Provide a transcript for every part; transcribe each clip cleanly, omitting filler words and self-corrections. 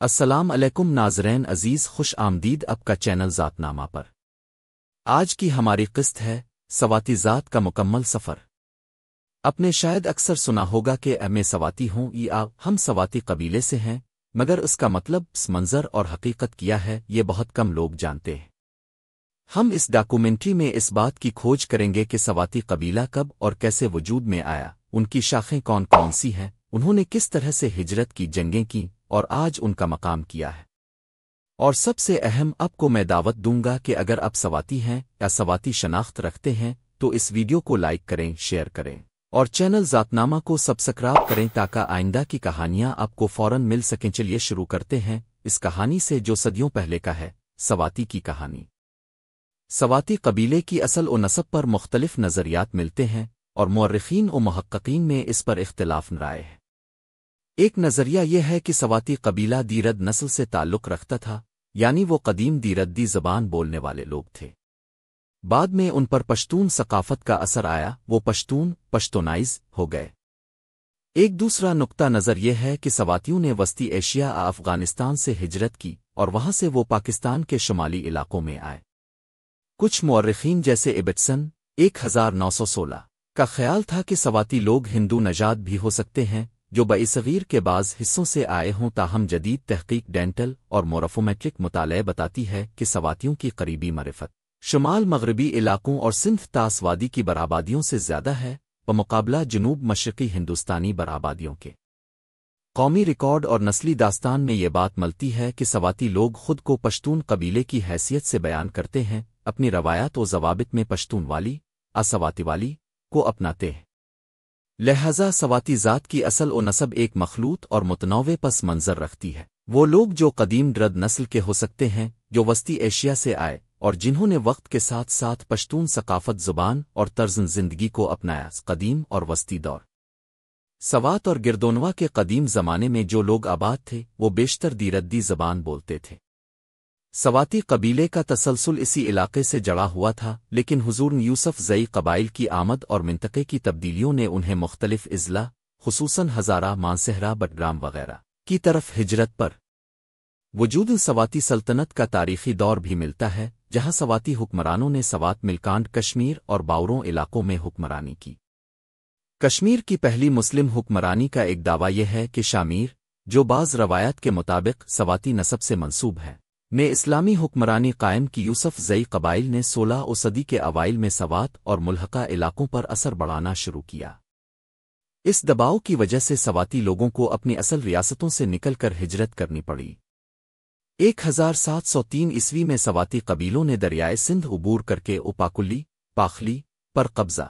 السلام علیکم ناظرین عزیز، خوش آمدید آپ کا چینل ذات نامہ پر۔ آج کی ہماری قسط ہے سواتی ذات کا مکمل سفر۔ آپ نے شاید اکثر سنا ہوگا کہ میں سواتی ہوں یا ہم سواتی قبیلے سے ہیں، مگر اس کا مطلب، منظر اور حقیقت کیا ہے، یہ بہت کم لوگ جانتے ہیں۔ ہم اس ڈاکومنٹری میں اس بات کی کھوج کریں گے کہ سواتی قبیلہ کب اور کیسے وجود میں آیا، ان کی شاخیں کون کون سی ہیں، انہوں نے کس طرح سے ہجرت کی، جنگیں کی اور آج ان کا مقام کیا ہے۔ اور سب سے اہم، آپ کو میں دعوت دوں گا کہ اگر آپ سواتی ہیں یا سواتی شناخت رکھتے ہیں تو اس ویڈیو کو لائک کریں، شیئر کریں اور چینل ذات نامہ کو سبسکرائب کریں تاکہ آئندہ کی کہانیاں آپ کو فوراً مل سکیں۔ چلیے شروع کرتے ہیں اس کہانی سے جو صدیوں پہلے کا ہے، سواتی کی کہانی۔ سواتی قبیلے کی اصل و نسب پر مختلف نظریات ملتے ہیں اور مورخین و محققین میں اس پر اختلاف رائے ہے۔ ایک نظریہ یہ ہے کہ سواتی قبیلہ دیرد نسل سے تعلق رکھتا تھا، یعنی وہ قدیم دیردی زبان بولنے والے لوگ تھے۔ بعد میں ان پر پشتون ثقافت کا اثر آیا، وہ پشتونائز ہو گئے۔ ایک دوسرا نقطہ نظر یہ ہے کہ سواتیوں نے وسطی ایشیا افغانستان سے ہجرت کی اور وہاں سے وہ پاکستان کے شمالی علاقوں میں آئے۔ کچھ مورخین جیسے ابٹسن 1916 کا خیال تھا کہ سواتی لوگ ہندو نژاد بھی ہو سکتے ہیں جو برصغیر کے بعض حصوں سے آئے ہوں، تاہم جدید تحقیق ڈینٹل اور مورفومیٹرک مطالعہ بتاتی ہے کہ سواتیوں کی قریبی معرفت شمال مغربی علاقوں اور سندھ طاس وادی کی برآبادیوں سے زیادہ ہے بمقابلہ جنوب مشرقی ہندوستانی برآبادیوں کے۔ قومی ریکارڈ اور نسلی داستان میں یہ بات ملتی ہے کہ سواتی لوگ خود کو پشتون قبیلے کی حیثیت سے بیان کرتے ہیں، اپنی روایات و ضوابط میں پشتون والی اسواتی والی کو اپناتے ہیں۔ لہذا سواتی ذات کی اصل و نسب ایک مخلوط اور متنوع پس منظر رکھتی ہے۔ وہ لوگ جو قدیم درد نسل کے ہو سکتے ہیں، جو وسطی ایشیا سے آئے اور جنہوں نے وقت کے ساتھ ساتھ پشتون ثقافت، زبان اور طرز زندگی کو اپنایا۔ قدیم اور وسطی دور۔ سوات اور گردونوا کے قدیم زمانے میں جو لوگ آباد تھے وہ بیشتر دیردی زبان بولتے تھے۔ سواتی قبیلے کا تسلسل اسی علاقے سے جڑا ہوا تھا، لیکن حضور یوسف زئی قبائل کی آمد اور منطقے کی تبدیلیوں نے انہیں مختلف اضلاع، خصوصاً ہزارہ، مانسہرہ، بٹگرام وغیرہ کی طرف ہجرت پر۔ وجود سواتی سلطنت کا تاریخی دور بھی ملتا ہے جہاں سواتی حکمرانوں نے سوات، ملکانڈ، کشمیر اور باوروں علاقوں میں حکمرانی کی۔ کشمیر کی پہلی مسلم حکمرانی کا ایک دعویٰ یہ ہے کہ شامیر، جو بعض روایات کے مطابق سواتی نسب سے منسوب ہے، نے اسلامی حکمرانی قائم کی۔ یوسف زئی قبائل نے 16 صدی کے اوائل میں سوات اور ملحقہ علاقوں پر اثر بڑھانا شروع کیا۔ اس دباؤ کی وجہ سے سواتی لوگوں کو اپنی اصل ریاستوں سے نکل کر ہجرت کرنی پڑی۔ 1703 عیسوی میں سواتی قبیلوں نے دریائے سندھ عبور کر کے اوپاکلی، پاخلی پر قبضہ۔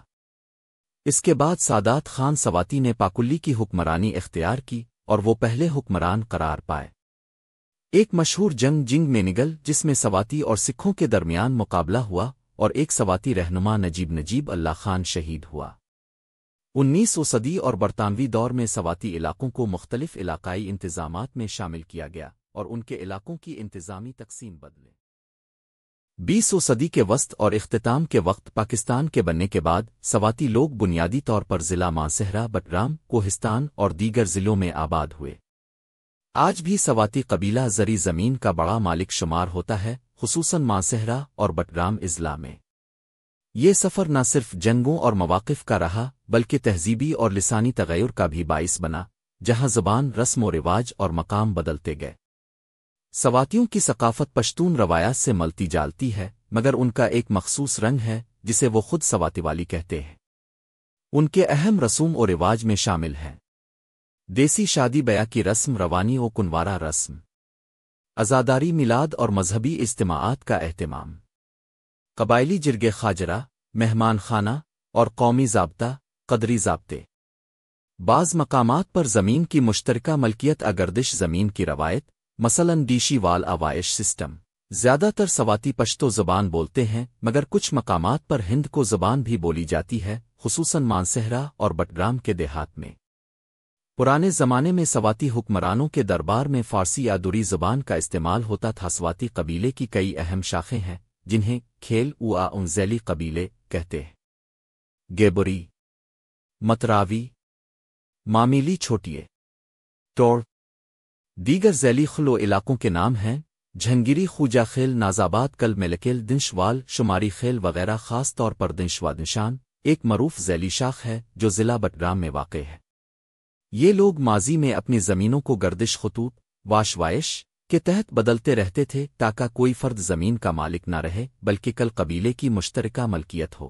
اس کے بعد سادات خان سواتی نے پاکلی کی حکمرانی اختیار کی اور وہ پہلے حکمران قرار پائے۔ ایک مشہور جنگ مینگل، جس میں سواتی اور سکھوں کے درمیان مقابلہ ہوا اور ایک سواتی رہنما نجیب اللہ خان شہید ہوا۔ 19 صدی اور برطانوی دور میں سواتی علاقوں کو مختلف علاقائی انتظامات میں شامل کیا گیا اور ان کے علاقوں کی انتظامی تقسیم بدلے۔ 20 صدی کے وسط اور اختتام کے وقت پاکستان کے بننے کے بعد سواتی لوگ بنیادی طور پر ضلع مانسہرہ، بٹگرام، کوہستان اور دیگر ضلعوں میں آباد ہوئے۔ آج بھی سواتی قبیلہ زرعی زمین کا بڑا مالک شمار ہوتا ہے، خصوصاً مانسہرہ اور بٹگرام اضلاع میں۔ یہ سفر نہ صرف جنگوں اور مواقف کا رہا بلکہ تہذیبی اور لسانی تغیر کا بھی باعث بنا، جہاں زبان، رسم و رواج اور مقام بدلتے گئے۔ سواتیوں کی ثقافت پشتون روایات سے ملتی جالتی ہے، مگر ان کا ایک مخصوص رنگ ہے جسے وہ خود سواتی والی کہتے ہیں۔ ان کے اہم رسوم و رواج میں شامل ہیں دیسی شادی بیاہ کی رسم، روانی و کنوارہ رسم، عزاداری، میلاد اور مذہبی اجتماعات کا اہتمام، قبائلی جرگے، خاجرہ، مہمان خانہ اور قومی ضابطہ، قدری ضابطے۔ بعض مقامات پر زمین کی مشترکہ ملکیت، اگردش زمین کی روایت، مثلاً ڈیشی وال آوائش سسٹم۔ زیادہ تر سواتی پشتو زبان بولتے ہیں، مگر کچھ مقامات پر ہند کو زبان بھی بولی جاتی ہے، خصوصاً مانسہرہ اور بٹگرام کے دیہات میں۔ پرانے زمانے میں سواتی حکمرانوں کے دربار میں فارسی یا دری زبان کا استعمال ہوتا تھا۔ سواتی قبیلے کی کئی اہم شاخیں ہیں جنہیں کھیل ذیلی قبیلے کہتے ہیں: گیبری، متراوی، معمیلی، چھوٹیے، ٹوڑ، دیگر ذیلی خلو علاقوں کے نام ہیں جھنگیری، خوجا خیل، نازآباد، کل ملکیل، دنشوال، شماری خیل وغیرہ. خاص طور پر دنشوادنشان ایک معروف ذیلی شاخ ہے جو ضلع بٹگرام میں واقع ہے. یہ لوگ ماضی میں اپنی زمینوں کو گردش خطوط واشوائش کے تحت بدلتے رہتے تھے تاکہ کوئی فرد زمین کا مالک نہ رہے بلکہ کل قبیلے کی مشترکہ ملکیت ہو.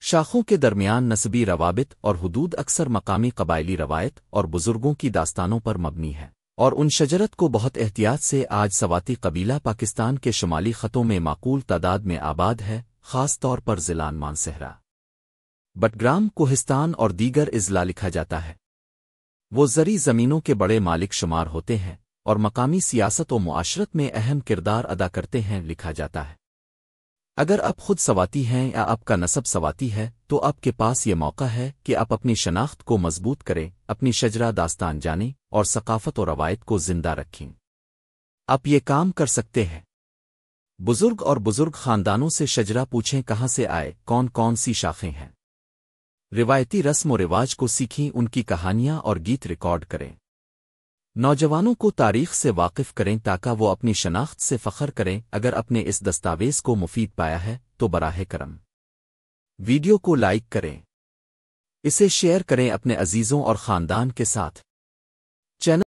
شاخوں کے درمیان نسبی روابط اور حدود اکثر مقامی قبائلی روایت اور بزرگوں کی داستانوں پر مبنی ہے، اور ان شجرت کو بہت احتیاط سے آج سواتی قبیلہ پاکستان کے شمالی خطوں میں معقول تعداد میں آباد ہے، خاص طور پر ضلع مانسہرہ، بٹگرام، کوہستان اور دیگر اضلاع لکھا جاتا ہے. وہ زرعی زمینوں کے بڑے مالک شمار ہوتے ہیں اور مقامی سیاست و معاشرت میں اہم کردار ادا کرتے ہیں، لکھا جاتا ہے. اگر آپ خود سواتی ہیں یا آپ کا نسب سواتی ہے تو آپ کے پاس یہ موقع ہے کہ آپ اپنی شناخت کو مضبوط کریں، اپنی شجرہ داستان جانیں اور ثقافت و روایت کو زندہ رکھیں. آپ یہ کام کر سکتے ہیں. بزرگ اور بزرگ خاندانوں سے شجرہ پوچھیں کہاں سے آئے، کون کون سی شاخیں ہیں. روایتی رسم و رواج کو سیکھیں، ان کی کہانیاں اور گیت ریکارڈ کریں. نوجوانوں کو تاریخ سے واقف کریں تاکہ وہ اپنی شناخت سے فخر کریں. اگر اپنے اس دستاویز کو مفید پایا ہے تو براہ کرم ویڈیو کو لائک کریں، اسے شیئر کریں اپنے عزیزوں اور خاندان کے ساتھ. چینل